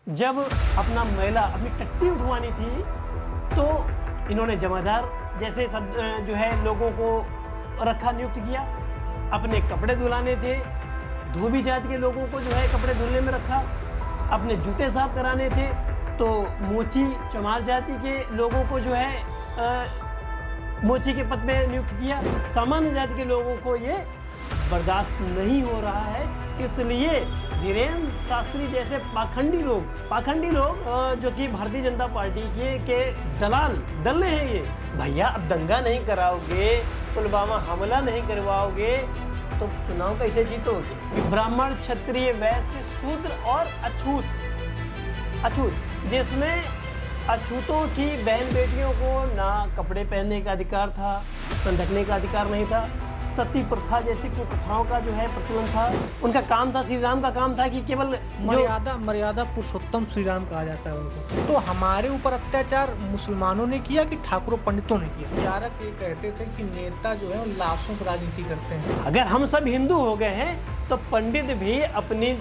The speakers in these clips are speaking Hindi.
जब अपना मैला अपनी टट्टी उठवानी थी तो इन्होंने जमादार जैसे सब जो है लोगों को रखा, नियुक्त किया। अपने कपड़े धुलाने थे, धोबी जाति के लोगों को जो है कपड़े धुलने में रखा। अपने जूते साफ कराने थे तो मोची चमार जाति के लोगों को जो है मोची के पद पे नियुक्त किया। सामान्य जाति के लोगों को ये बर्दाश्त नहीं हो रहा है, इसलिए धीरेन्द्र शास्त्री जैसे पाखंडी लोग जो कि भारतीय जनता पार्टी के दल हैं ये। भैया अब दंगा नहीं कराओगे, पुलवामा हमला नहीं करवाओगे तो चुनाव कैसे जीतोगे? ब्राह्मण, क्षत्रिय, वैश्य, शूद्र और अछूत, जिसमें अछूतों की बहन बेटियों को ना कपड़े पहनने का अधिकार था, ढकने का अधिकार नहीं था। सती प्रथा जैसी कुप्रथाओं का जो है प्रचलन था। उनका काम था, श्री राम का काम था कि केवल मर्यादा पुरुषोत्तम श्री राम कहा जाता है उनको। तो हमारे ऊपर अत्याचार मुसलमानों ने किया कि ठाकुरों पंडितों ने किया? विचारक ये कहते थे कि नेता जो है लाशों की राजनीति करते हैं। अगर हम सब हिंदू हो गए हैं तो पंडित भी अपनी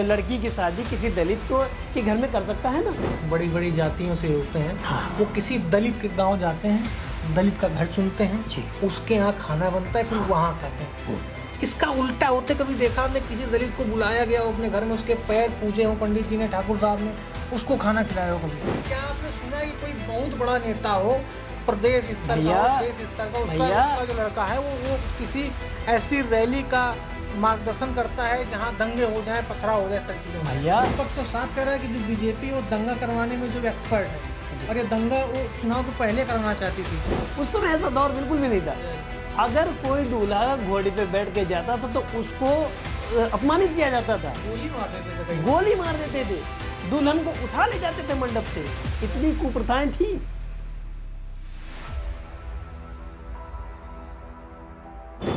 लड़की की शादी किसी दलित के घर में कर सकता है ना। बड़ी बड़ी जातियों से होते हैं, वो किसी दलित के गाँव जाते हैं, दलित का घर चुनते हैं, उसके यहाँ खाना बनता है, फिर वहाँ खाते हैं। इसका उल्टा होते कभी देखा आपने? किसी दलित को बुलाया गया हो अपने घर में, उसके पैर पूजे हो पंडित जी ने, ठाकुर साहब ने, उसको खाना खिलाया हो कभी? क्या आपने सुना कि कोई बहुत बड़ा नेता हो, प्रदेश स्तर का, देश स्तर का, उसका जो लड़का है वो किसी ऐसी रैली का मार्गदर्शन करता है जहाँ दंगे हो जाए, पथराव हो जाए, सब चीज़ें? भैया तो साफ कह रहा है कि जो बीजेपी और दंगा करवाने में जो एक्सपर्ट है, और ये दंगा वो चुनाव को पहले करना चाहती थी। उस समय ऐसा दौर बिल्कुल भी नहीं था। अगर कोई दूल्हा घोड़े पे बैठ के जाता था तो उसको अपमानित किया जाता था, गोली मार देते थे, दुल्हन को उठा ले जाते थे मंडप से। इतनी कुप्रथाएं थी।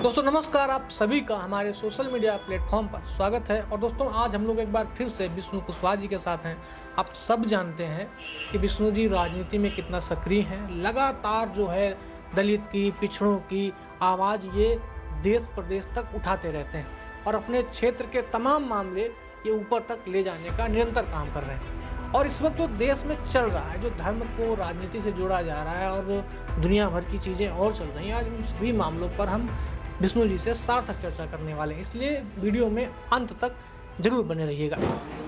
दोस्तों नमस्कार, आप सभी का हमारे सोशल मीडिया प्लेटफॉर्म पर स्वागत है। और दोस्तों आज हम लोग एक बार फिर से विष्णु कुशवाहा जी के साथ हैं। आप सब जानते हैं कि विष्णु जी राजनीति में कितना सक्रिय हैं। लगातार जो है दलित की, पिछड़ों की आवाज़ ये देश प्रदेश तक उठाते रहते हैं और अपने क्षेत्र के तमाम मामले ये ऊपर तक ले जाने का निरंतर काम कर रहे हैं। और इस वक्त जो देश में चल रहा है, जो धर्म को राजनीति से जोड़ा जा रहा है और दुनिया भर की चीज़ें और चल रही हैं, आज उन सभी मामलों पर हम विष्णु जी से सार्थक चर्चा करने वाले हैं, इसलिए वीडियो में अंत तक जरूर बने रहिएगा।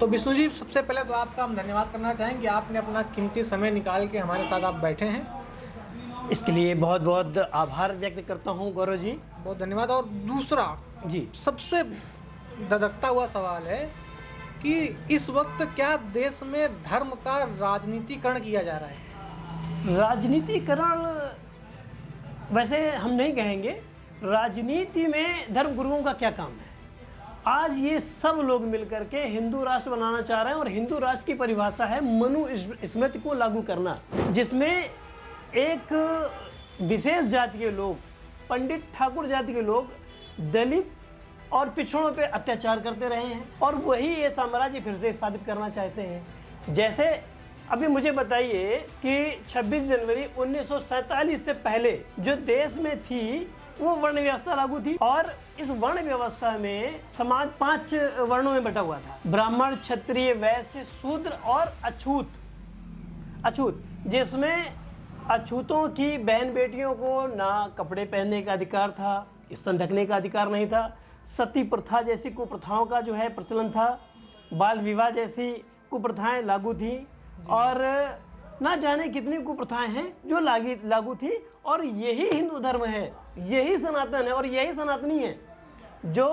तो विष्णु जी, सबसे पहले तो आपका हम धन्यवाद करना चाहेंगे, आपने अपना कीमती समय निकाल के हमारे साथ आप बैठे हैं। इसके लिए बहुत बहुत आभार व्यक्त करता हूं गौरव जी, बहुत धन्यवाद। और दूसरा जी, सबसे धधकता हुआ सवाल है कि इस वक्त क्या देश में धर्म का राजनीतिकरण किया जा रहा है? राजनीतिकरण वैसे हम नहीं कहेंगे। राजनीति में धर्म गुरुओं का क्या काम है? आज ये सब लोग मिलकर के हिंदू राष्ट्र बनाना चाह रहे हैं और हिंदू राष्ट्र की परिभाषा है मनुस्मृति को लागू करना, जिसमें एक विशेष जाति के लोग, पंडित ठाकुर जाति के लोग दलित और पिछड़ों पे अत्याचार करते रहे हैं और वही ये साम्राज्य फिर से स्थापित करना चाहते हैं। जैसे अभी मुझे बताइए कि 26 जनवरी 1947 से पहले जो देश में थी वो वर्ण व्यवस्था लागू थी और इस वर्ण व्यवस्था में समाज 5 वर्णों में बटा हुआ था। ब्राह्मण, क्षत्रिय, वैश्य, शूद्र और अछूत, जिसमें अछूतों की बहन बेटियों को ना कपड़े पहनने का अधिकार था, स्तन ढकने का अधिकार नहीं था। सती प्रथा जैसी कुप्रथाओं का जो है प्रचलन था। बाल विवाह जैसी कुप्रथाएं लागू थी और ना जाने कितनी कुप्रथाएं हैं जो लागू थी। और यही हिंदू धर्म है, यही सनातन है और यही सनातनी है। जो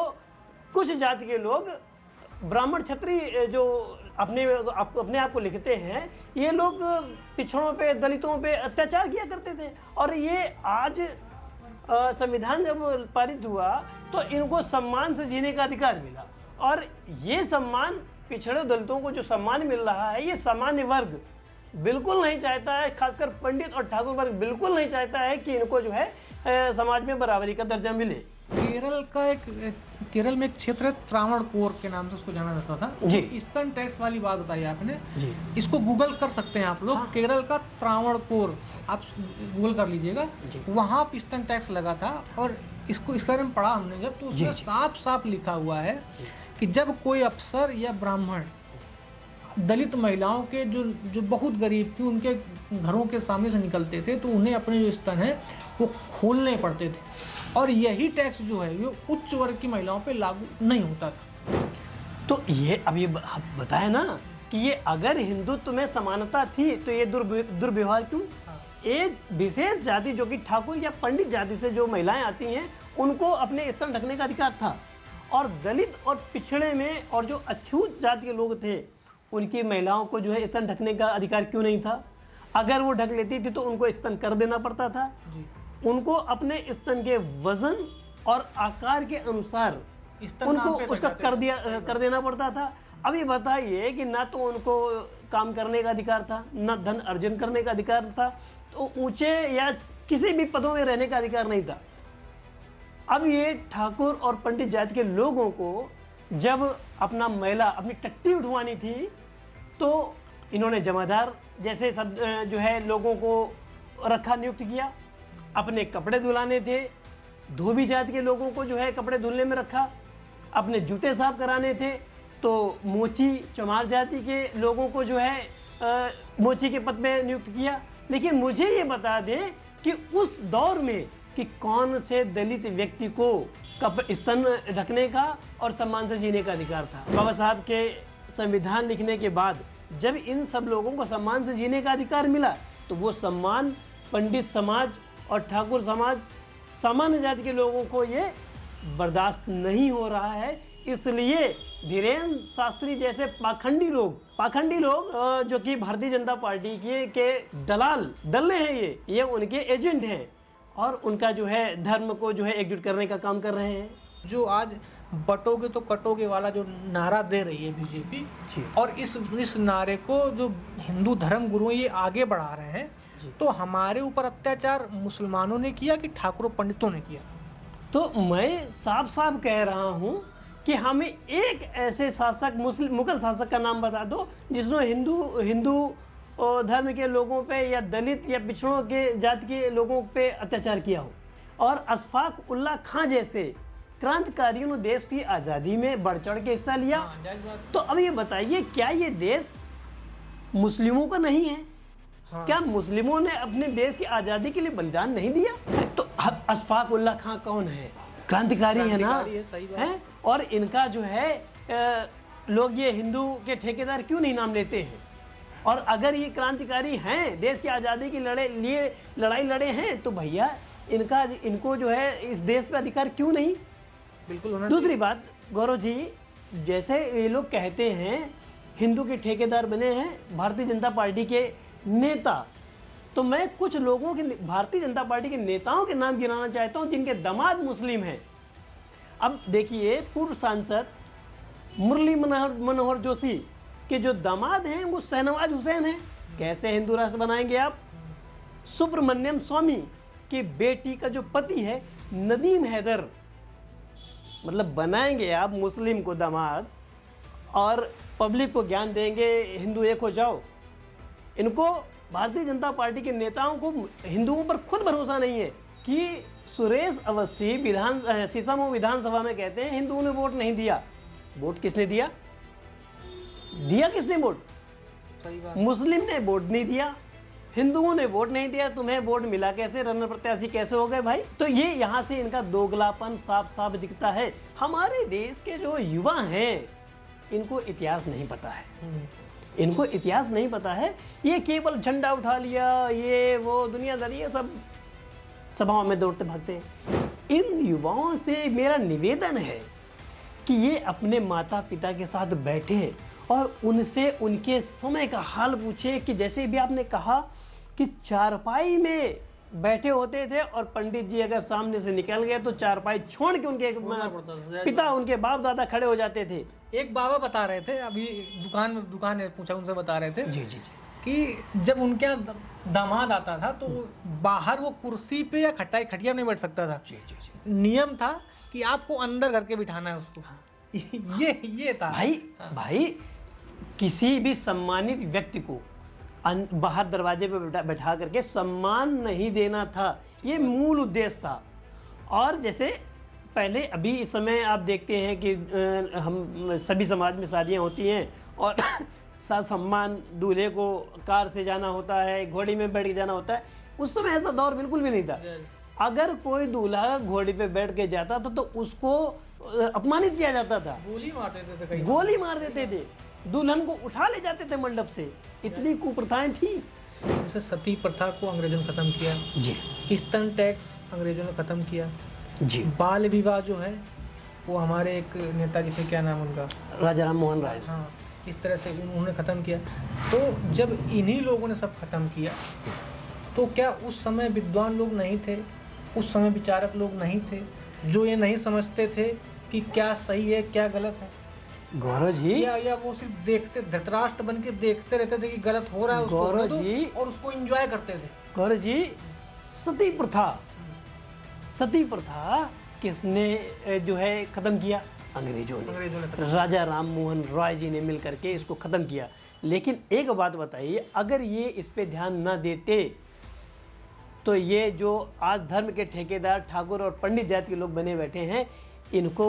कुछ जाति के लोग ब्राह्मण, क्षत्रिय जो अपने आप को लिखते हैं, ये लोग पिछड़ों पे, दलितों पे अत्याचार किया करते थे। और ये आज संविधान जब पारित हुआ तो इनको सम्मान से जीने का अधिकार मिला। और ये सम्मान, पिछड़े दलितों को जो सम्मान मिल रहा है, ये सामान्य वर्ग बिल्कुल नहीं चाहता है, खासकर पंडित और ठाकुर वर्ग बिल्कुल नहीं चाहता है कि इनको जो है समाज में बराबरी का दर्जा मिले। केरल में एक क्षेत्र है त्रावणकोर के नाम से उसको जाना जाता था जी। स्तन टैक्स वाली बात बताई आपने जी। इसको गूगल कर सकते हैं आप लोग। हाँ। केरल का त्रावणकोर आप गूगल कर लीजिएगा, वहाँ स्तन टैक्स लगा था। और इसको इस बारे में पढ़ा हमने जब, तो उसमें साफ साफ लिखा हुआ है कि जब कोई अफसर या ब्राह्मण दलित महिलाओं के जो जो बहुत गरीब थी, उनके घरों के सामने से निकलते थे तो उन्हें अपने जो स्तन हैं वो खोलने पड़ते थे, और यही टैक्स जो है ये उच्च वर्ग की महिलाओं पे लागू नहीं होता था। तो ये अब ये बताया ना कि ये अगर हिंदुत्व में समानता थी तो ये दुर्व्यवहार क्यों? एक विशेष जाति जो कि ठाकुर या पंडित जाति से जो महिलाएं आती हैं उनको अपने स्तन ढकने का अधिकार था, और दलित और पिछड़े में और जो अछूत जाति के लोग थे उनकी महिलाओं को जो है स्तन ढकने का अधिकार क्यों नहीं था? अगर वो ढक लेती थी तो उनको स्तन कर देना पड़ता था जी। उनको अपने स्तन के वजन और आकार के अनुसार उनको उसका कर देना पड़ता था। अभी बताइए कि ना तो उनको काम करने का अधिकार था, ना धन अर्जन करने का अधिकार था, तो ऊंचे या किसी भी पदों में रहने का अधिकार नहीं था। अब ये ठाकुर और पंडित जाति के लोगों को जब अपना महिला अपनी टट्टी उठवानी थी तो इन्होंने जमादार जैसे सब जो है लोगों को रखा, नियुक्त किया। अपने कपड़े धुलाने थे, धोबी जाति के लोगों को जो है कपड़े धुलने में रखा। अपने जूते साफ कराने थे तो मोची चमार जाति के लोगों को जो है मोची के पद पे नियुक्त किया। लेकिन मुझे ये बता दें कि उस दौर में कि कौन से दलित व्यक्ति को स्तन ढकने का और सम्मान से जीने का अधिकार था? बाबा साहब के संविधान लिखने के बाद जब इन सब लोगों को सम्मान से जीने का अधिकार मिला तो वो सम्मान पंडित समाज और ठाकुर समाज, सामान्य जाति के लोगों को ये बर्दाश्त नहीं हो रहा है। इसलिए धीरेन्द्र शास्त्री जैसे पाखंडी लोग जो कि भारतीय जनता पार्टी के दल्ले हैं, ये उनके एजेंट हैं और उनका जो है धर्म को जो है एकजुट करने का काम कर रहे हैं। जो आज बटोगे तो कटोगे वाला जो नारा दे रही है बीजेपी, और इस नारे को जो हिंदू धर्म गुरु ये आगे बढ़ा रहे हैं, तो हमारे ऊपर अत्याचार मुसलमानों ने किया कि ठाकुरों पंडितों ने किया? तो मैं साफ साफ कह रहा हूं कि हमें एक ऐसे शासक मुगल शासक का नाम बता दो जिसने हिंदू धर्म के लोगों पे या दलित या पिछड़ों के जाति के लोगों पे अत्याचार किया हो। और अशफाक उल्लाह खां जैसे क्रांतिकारियों ने देश की आज़ादी में बढ़ चढ़ के हिस्सा लिया। तो अब ये बताइए, क्या ये देश मुस्लिमों का नहीं है? क्या मुस्लिमों ने अपने देश की आज़ादी के लिए बलिदान नहीं दिया? तो अशफाक उल्लाह खां कौन है? क्रांतिकारी है ना, है? और इनका जो है लोग ये हिंदू के ठेकेदार क्यों नहीं नाम लेते हैं? और अगर ये क्रांतिकारी हैं, देश की आज़ादी की लड़ाई लड़े हैं, तो भैया इनको जो है इस देश पे अधिकार क्यों नहीं? बिल्कुल। दूसरी बात गौरव जी, जैसे ये लोग कहते हैं हिंदू के ठेकेदार बने हैं भारतीय जनता पार्टी के नेता, तो मैं कुछ लोगों के भारतीय जनता पार्टी के नेताओं के नाम गिनाना चाहता हूं जिनके दामाद मुस्लिम हैं। अब देखिए, पूर्व सांसद मुरली मनोहर जोशी के जो दामाद हैं वो शहनवाज हुसैन हैं। कैसे हिंदू राष्ट्र बनाएंगे आप? सुब्रमण्यम स्वामी की बेटी का जो पति है नदीम हैदर, मतलब बनाएंगे आप मुस्लिम को दामाद और पब्लिक को ज्ञान देंगे हिंदू एक हो जाओ। इनको भारतीय जनता पार्टी के नेताओं को हिंदुओं पर खुद भरोसा नहीं है कि सुरेश अवस्थी सीसामऊ विधानसभा में कहते हैं हिंदुओं ने वोट नहीं दिया। वोट किसने दिया? किसने वोट? सही बात। मुस्लिम ने वोट नहीं दिया, हिंदुओं ने वोट नहीं दिया, तुम्हें वोट मिला कैसे? रनर प्रत्याशी कैसे हो गए भाई? तो ये यहाँ से इनका दोगलापन साफ साफ दिखता है। हमारे देश के जो युवा हैं इनको इतिहास नहीं पता है, इनको इतिहास नहीं पता है। ये केवल झंडा उठा लिया, ये वो दुनियादारी, ये सब सभाओं में दौड़ते भागते हैं। इन युवाओं से मेरा निवेदन है कि ये अपने माता पिता के साथ बैठे और उनसे उनके समय का हाल पूछे कि जैसे भी आपने कहा कि चारपाई में बैठे होते थे और पंडित जी अगर सामने से निकल गए तो चारपाई छोड़ के उनके पिता, उनके बाप दादा खड़े हो जाते थे। एक बाबा बता रहे थे, अभी दुकान में पूछा, उनसे बता रहे थे जी जी कि जब उनके यहाँ दामाद आता था तो बाहर वो कुर्सी पे या खटिया नहीं बैठ सकता था। जी जी जी। नियम था कि आपको अंदर करके बिठाना है उसको। ये था भाई किसी भी सम्मानित व्यक्ति को बाहर दरवाजे पे बैठा करके सम्मान नहीं देना था, ये मूल उद्देश्य था। और जैसे पहले, अभी इस समय आप देखते हैं कि हम सभी समाज में शादियां होती हैं और सम्मान, दूल्हे को कार से जाना होता है, घोड़ी में बैठ के जाना होता है। उस समय ऐसा दौर बिल्कुल भी नहीं था। अगर कोई दूल्हा घोड़ी पे बैठ के जाता था तो उसको अपमानित किया जाता था, गोली मार देते थे, गोली मार देते थे, दुल्हन को उठा ले जाते थे मंडप से। इतनी कुप्रथाएं थी। जैसे सती प्रथा को अंग्रेजों ने खत्म किया जी, स्तन टैक्स अंग्रेजों ने खत्म किया जी, बाल विवाह जो है वो हमारे एक नेताजी थे, क्या नाम उनका, राजा राम मोहन राय। हाँ, इस तरह से उन्होंने ख़त्म किया। तो जब इन्हीं लोगों ने सब खत्म किया तो क्या उस समय विद्वान लोग नहीं थे, उस समय विचारक लोग नहीं थे जो ये नहीं समझते थे कि क्या सही है क्या गलत है? गौरव जी, या वो सिर्फ देखते, धृतराष्ट्र बन के देखते रहते थे कि गलत हो रहा है उसको गौरव रोक दो जी, और उसको एंजॉय करते थे? गौरव जी, सती प्रथा, सती प्रथा किसने जो है खत्म किया? अंग्रेजों ने। राजा राम मोहन रॉय जी ने मिल करके इसको खत्म किया। लेकिन एक बात बताइए, अगर ये इस पे ध्यान न देते तो ये जो आज धर्म के ठेकेदार ठाकुर और पंडित जाति के लोग बने बैठे हैं, इनको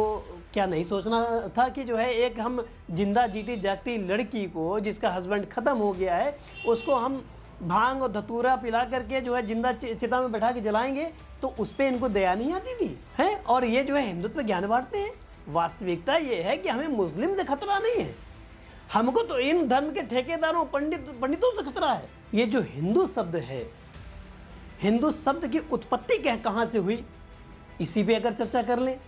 क्या नहीं सोचना था कि जो है एक हम जिंदा जीती जागती लड़की को जिसका हस्बैंड खत्म हो गया है, उसको हम भांग और धतूरा पिला करके जो है जिंदा चिता में बैठा के जलाएंगे, तो उस पर इनको दया नहीं आती थी है? और ये जो है हिंदुत्व ज्ञान बांटते हैं। वास्तविकता ये है कि हमें मुस्लिम से खतरा नहीं है, हमको तो इन धर्म के ठेकेदारों पंडितों से खतरा है। ये जो हिंदू शब्द है, हिंदू शब्द की उत्पत्ति कहाँ से हुई, इसी पे अगर चर्चा कर लें।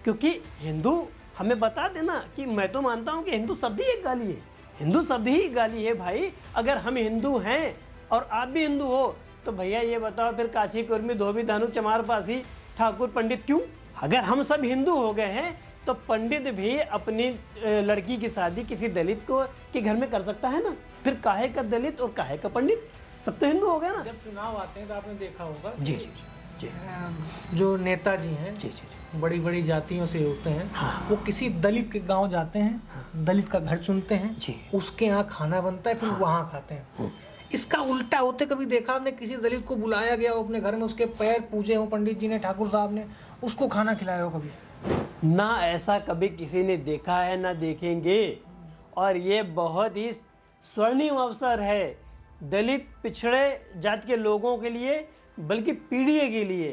क्योंकि हिंदू हमें बता देना कि मैं तो मानता हूं कि हिंदू शब्द ही एक गाली है, हिंदू शब्द ही गाली है भाई। अगर हम हिंदू हैं और आप भी हिंदू हो तो भैया ये बताओ फिर काशी कुर्मी धोबी धानु चमार पासी ठाकुर पंडित क्यों? अगर हम सब हिंदू हो गए हैं तो पंडित भी अपनी लड़की की शादी किसी दलित को के घर में कर सकता है ना। फिर काहे का दलित और काहे का पंडित, सब तो हिंदू हो गया ना। जब चुनाव आते हैं तो आपने देखा होगा जी जी जी, जो नेताजी हैं जी जी, बड़ी बड़ी जातियों से होते हैं, हाँ, वो किसी दलित के गांव जाते हैं, दलित का घर चुनते हैं जी, उसके यहाँ खाना बनता है, फिर वहाँ खाते हैं। इसका उल्टा होते कभी देखा आपने? किसी दलित को बुलाया गया हो अपने घर में, उसके पैर पूजे हो पंडित जी ने, ठाकुर साहब ने, उसको खाना खिलाया हो कभी? ना ऐसा कभी किसी ने देखा है ना देखेंगे। और ये बहुत ही स्वर्णिम अवसर है दलित पिछड़े जात के लोगों के लिए, बल्कि पीढ़ी के लिए,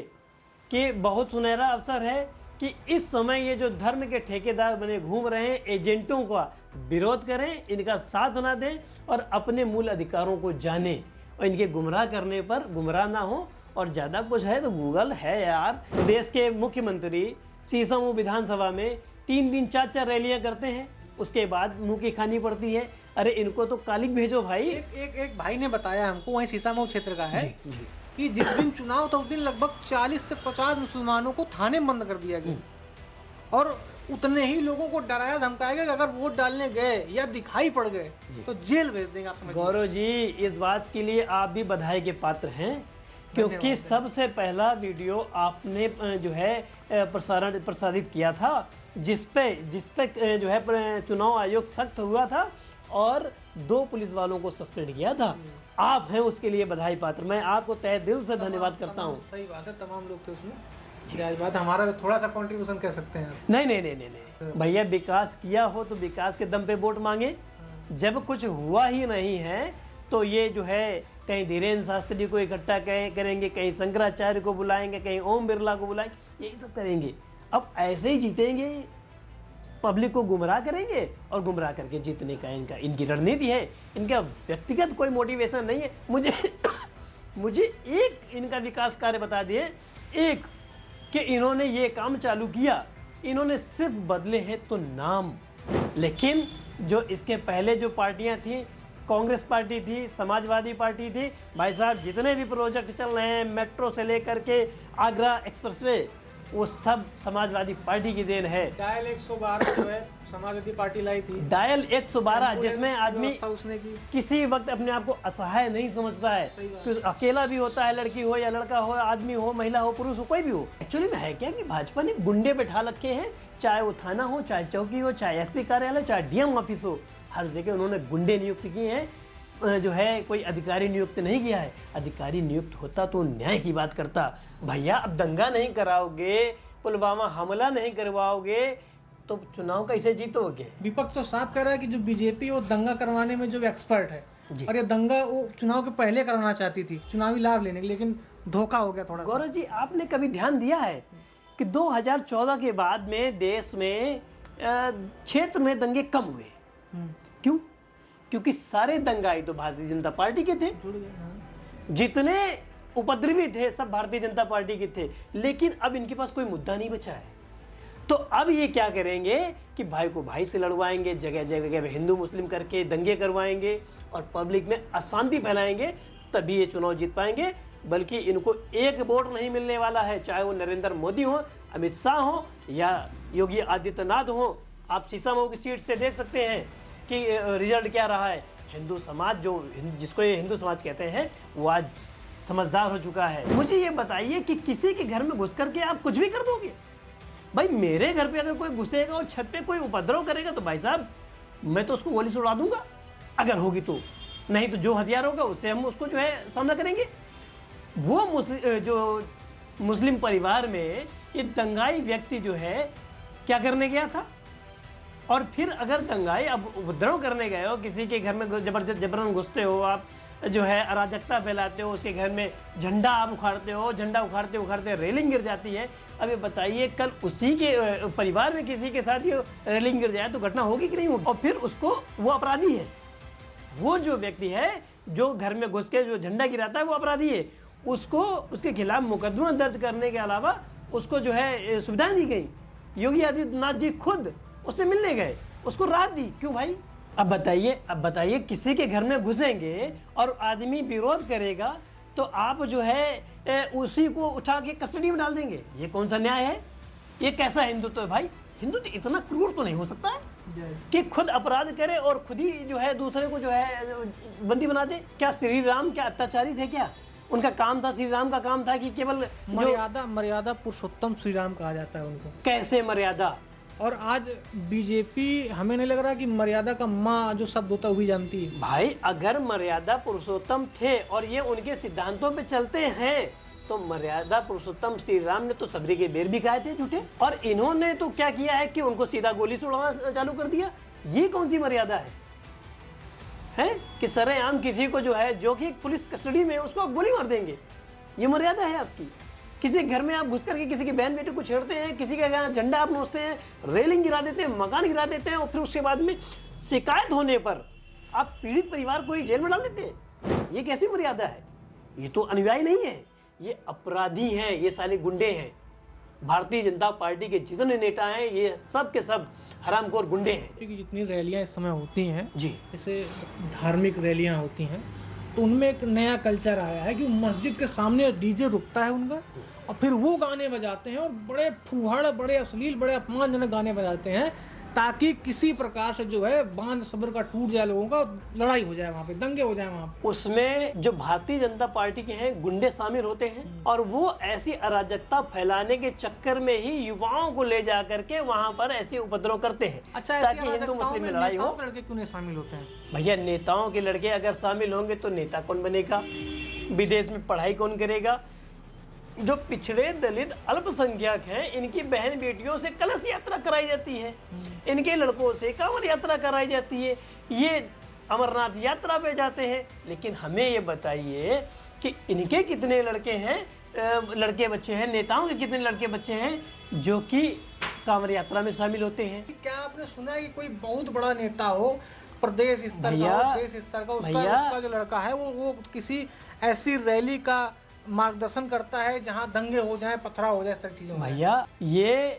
कि बहुत सुनहरा अवसर है कि इस समय ये जो धर्म के ठेकेदार बने घूम रहे हैं, एजेंटों का विरोध करें, इनका साथ ना दें और अपने मूल अधिकारों को जानें और इनके गुमराह करने पर गुमराह ना हो। और ज़्यादा कुछ है तो गूगल है यार। देश के मुख्यमंत्री शीशमऊ विधानसभा में 3 दिन 4 रैलियां करते हैं, उसके बाद मुंह की खानी पड़ती है। अरे इनको तो कालिक भेजो भाई। एक भाई ने बताया हमको, वहीं शीशामऊ क्षेत्र का है, जी, जी। कि जिस दिन चुनाव था उस दिन लगभग 40 से 50 मुसलमानों को थाने में बंद कर दिया गया और उतने ही लोगों को डराया धमकाया गया कि अगर वोट डालने गए या दिखाई पड़ गए तो जेल भेज देंगे। आप समझ गौरव जी, इस बात के लिए आप भी बधाई के पात्र हैं, क्योंकि सबसे पहला वीडियो आपने जो है प्रसारित किया था, जिस पे जो है चुनाव आयोग सख्त हुआ था और 2 पुलिस वालों को सस्पेंड किया था। आप हैं उसके लिए बधाई पात्र। मैं आपको तहे दिल से धन्यवाद करता हूं। सही बात है, तमाम लोग थे उसमें। जायज बात, हमारा थोड़ा सा कंट्रीब्यूशन कह सकते हैं। नहीं भैया, विकास किया हो तो विकास के दम पे वोट मांगे। जब कुछ हुआ ही नहीं है तो ये जो है कहीं धीरेन्द्र शास्त्री को इकट्ठा करेंगे, कहीं शंकराचार्य को बुलाएंगे, कहीं ओम बिरला को बुलाएंगे, यही सब करेंगे। अब ऐसे ही जीतेंगे, पब्लिक को गुमराह करेंगे और गुमराह करके जीतने का इनकी रणनीति है। इनका व्यक्तिगत कोई मोटिवेशन नहीं है। मुझे एक इनका विकास कार्य बता दिए, एक कि इन्होंने ये काम चालू किया, इन्होंने सिर्फ बदले हैं तो नाम। लेकिन जो इसके पहले जो पार्टियां थी, कांग्रेस पार्टी थी, समाजवादी पार्टी थी, भाई साहब जितने भी प्रोजेक्ट चल रहे हैं, मेट्रो से लेकर के आगरा एक्सप्रेसवे, वो सब समाजवादी पार्टी की देन है। डायल 112 जो है समाजवादी पार्टी लाई थी, डायल 112, जिसमें आदमी उसने की। किसी वक्त अपने आप को असहाय नहीं समझता है, कि अकेला भी होता है, लड़की हो या लड़का हो, आदमी हो, महिला हो, पुरुष हो, कोई भी हो। एक्चुअली में है क्या कि भाजपा ने गुंडे बैठा रखे हैं, चाहे वो थाना हो, चाहे चौकी हो, चाहे एसपी कार्यालय, चाहे डीएम ऑफिस हो, हर जगह उन्होंने गुंडे नियुक्त किए हैं। जो है कोई अधिकारी नियुक्त नहीं किया है। अधिकारी नियुक्त होता तो न्याय की बात करता। भैया अब दंगा नहीं कराओगे, पुलवामा हमला नहीं करवाओगे तो चुनाव कैसे जीतोगे? विपक्ष तो साफ कह रहा है कि जो बीजेपी वो दंगा करवाने में जो एक्सपर्ट है, और ये दंगा वो चुनाव के पहले करवाना चाहती थी चुनावी लाभ लेने के, लेकिन धोखा हो गया थोड़ा सा। गौरव जी, आपने कभी ध्यान दिया है कि 2014 के बाद में देश में क्षेत्र में दंगे कम हुए? क्यों? क्योंकि सारे दंगाई तो भारतीय जनता पार्टी के थे, जुड़ गए। हाँ। जितने उपद्रवी थे सब भारतीय जनता पार्टी के थे, लेकिन अब इनके पास कोई मुद्दा नहीं बचा है। तो अब ये क्या करेंगे कि भाई को भाई से लड़वाएंगे, जगह जगह हिंदू मुस्लिम करके दंगे करवाएंगे और पब्लिक में अशांति फैलाएंगे, तभी ये चुनाव जीत पाएंगे। बल्कि इनको एक वोट नहीं मिलने वाला है, चाहे वो नरेंद्र मोदी हो, अमित शाह हो या योगी आदित्यनाथ हो। आप शीशमऊ की सीट से देख सकते हैं कि रिजल्ट क्या रहा है। हिंदू समाज जिसको ये हिंदू समाज कहते हैं वो आज समझदार हो चुका है। मुझे ये बताइए कि किसी के घर में घुस करके आप कुछ भी कर दोगे? भाई मेरे घर पे अगर कोई घुसेगा और छत पे कोई उपद्रव करेगा तो भाई साहब मैं तो उसको गोली से उड़ा दूंगा अगर होगी तो, नहीं तो जो हथियार होगा उससे हम उसको जो है सामना करेंगे। वो जो मुस्लिम परिवार में ये दंगाई व्यक्ति जो है क्या करने गया था, और फिर अगर दंगाई अब उपद्रव करने गए हो, किसी के घर में जबरन घुसते हो, आप जो है अराजकता फैलाते हो, उसके घर में झंडा आप उखाड़ते हो, झंडा उखाड़ते उखाड़ते रेलिंग गिर जाती है। अब ये बताइए कल उसी के परिवार में किसी के साथ ये रेलिंग गिर जाए तो घटना होगी कि नहीं होगी? और फिर उसको वो अपराधी है, वो जो व्यक्ति है जो घर में घुस के जो झंडा गिराता है वो अपराधी है। उसको उसके खिलाफ मुकदमा दर्ज करने के अलावा उसको जो है सुविधाएं दी गई। योगी आदित्यनाथ जी खुद उससे मिलने गए, उसको राहत दी। क्यों भाई? अब बताइए किसी के घर में घुसेंगे और आदमी विरोध करेगा तो आप जो है उसी को उठा के कस्टडी में डाल देंगे? ये कौन सा न्याय है? ये कैसा हिंदुत्व है भाई? हिंदुत्व इतना क्रूर तो नहीं हो सकता है कि खुद अपराध करे और खुद ही जो है दूसरे को जो है बंदी बना दे। क्या श्री राम क्या अत्याचारी थे? क्या उनका काम था, श्री राम का काम था कि केवल मर्यादा पुरुषोत्तम श्री राम कहा जाता है उनको। कैसे मर्यादा? और आज बीजेपी, हमें नहीं लग रहा कि मर्यादा का माँ जो शब्द होता है वो भी जानती है। भाई अगर मर्यादा पुरुषोत्तम थे और ये उनके सिद्धांतों पे चलते हैं तो मर्यादा पुरुषोत्तम श्री राम ने तो सबरी के बेर भी खाए थे झूठे, और इन्होंने तो क्या किया है कि उनको सीधा गोली से उड़ाना चालू कर दिया। ये कौन सी मर्यादा है कि सरेआम किसी को जो है जो कि पुलिस कस्टडी में उसको आप गोली मार देंगे? ये मर्यादा है आपकी? किसी घर में आप घुस करके किसी की बहन बेटी को छेड़ते हैं, किसी के यहाँ झंडा आप नोचते हैं, रेलिंग गिरा देते हैं, मकान गिरा देते हैं, और फिर उसके बाद में शिकायत होने पर आप पीड़ित परिवार को ही जेल में डाल देते हैं। ये कैसी मर्यादा है? ये तो अनुयायी नहीं है, ये अपराधी हैं, ये साले गुंडे हैं। भारतीय जनता पार्टी के जितने नेता हैं ये सब के सब हरामखोर गुंडे हैं। क्योंकि जितनी रैलियां इस समय होती हैं जी, जैसे धार्मिक रैलियां होती हैं, तो उनमें एक नया कल्चर आया है कि मस्जिद के सामने डीजे रुकता है उनका, और फिर वो गाने बजाते हैं और बड़े फूहड़, बड़े अश्लील, बड़े अपमानजनक गाने बजाते हैं, ताकि किसी प्रकार से जो है बांध सब्र का टूट जाए, लोगों का लड़ाई हो जाए, वहाँ पे दंगे हो जाए वहाँ पे। उसमें जो भारतीय जनता पार्टी के हैं गुंडे शामिल होते हैं, और वो ऐसी अराजकता फैलाने के चक्कर में ही युवाओं को ले जा करके वहाँ पर ऐसे उपद्रव करते हैं। अच्छा, ताकि हिंदू मुस्लिम में लड़ाई हो। लड़के क्यों नहीं शामिल होते हैं? भैया नेताओं के लड़के अगर शामिल होंगे तो नेता कौन बनेगा? विदेश में पढ़ाई कौन करेगा? जो पिछड़े दलित अल्पसंख्यक हैं इनकी बहन बेटियों से कलश यात्रा कराई जाती है, इनके लड़कों से कांवड़ यात्रा कराई जाती है, ये अमरनाथ यात्रा पे जाते हैं। लेकिन हमें ये बताइए कि इनके कितने लड़के हैं, लड़के बच्चे हैं, नेताओं के कितने लड़के बच्चे हैं जो कि कांवड़ यात्रा में शामिल होते हैं? क्या आपने सुना है कि कोई बहुत बड़ा नेता हो, प्रदेश स्तर का, देश स्तर का, उसका जो लड़का है वो किसी ऐसी रैली का मार्गदर्शन करता है जहां दंगे हो जाएं, पथराव हो जाए, इस तरह चीजें? भैया ये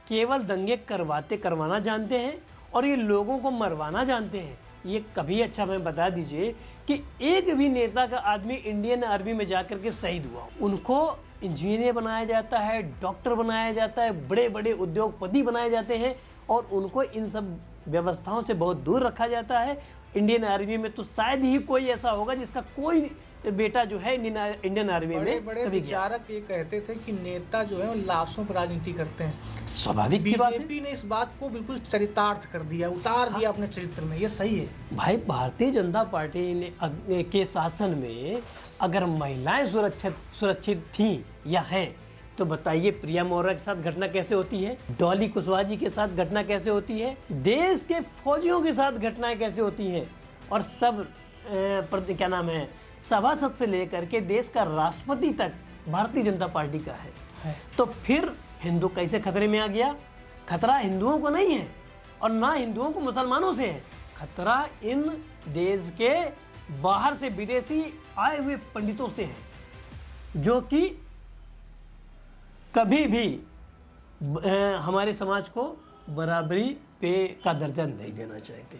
केवल दंगे करवाना जानते हैं और ये लोगों को मरवाना जानते हैं। ये कभी, अच्छा मैं बता दीजिए कि एक भी नेता का आदमी इंडियन आर्मी में जाकर के शहीद हुआ, उनको इंजीनियर बनाया जाता है, डॉक्टर बनाया जाता है, बड़े बड़े उद्योगपति बनाए जाते हैं, और उनको इन सब व्यवस्थाओं से बहुत दूर रखा जाता है। इंडियन आर्मी में तो शायद ही कोई ऐसा होगा जिसका कोई बेटा जो है इंडियन आर्मी में बड़े विचारक ये कहते थे कि नेता जो है वो लाशों पर राजनीति करते हैं। स्वाभाविक सी बात है। बीजेपी ने इस बात को बिल्कुल चरितार्थ कर दिया, उतार दिया अपने चरित्र में। ये सही है भाई। भारतीय जनता पार्टी ने के शासन में अगर महिलाएं सुरक्षित थी या हैं तो बताइए प्रिया मौर्य के साथ घटना कैसे होती है, डॉली कुशवाहा जी के साथ घटना कैसे होती है, देश के फौजियों के साथ घटनाएं कैसे होती हैं, और सब क्या नाम है, सभासद से लेकर के देश का राष्ट्रपति तक भारतीय जनता पार्टी का है। तो फिर हिंदू कैसे खतरे में आ गया? खतरा हिंदुओं को नहीं है और ना हिंदुओं को मुसलमानों से है, खतरा इन देश के बाहर से विदेशी आए हुए पंडितों से है, जो कि कभी भी हमारे समाज को बराबरी पे का दर्जा नहीं देना चाहते।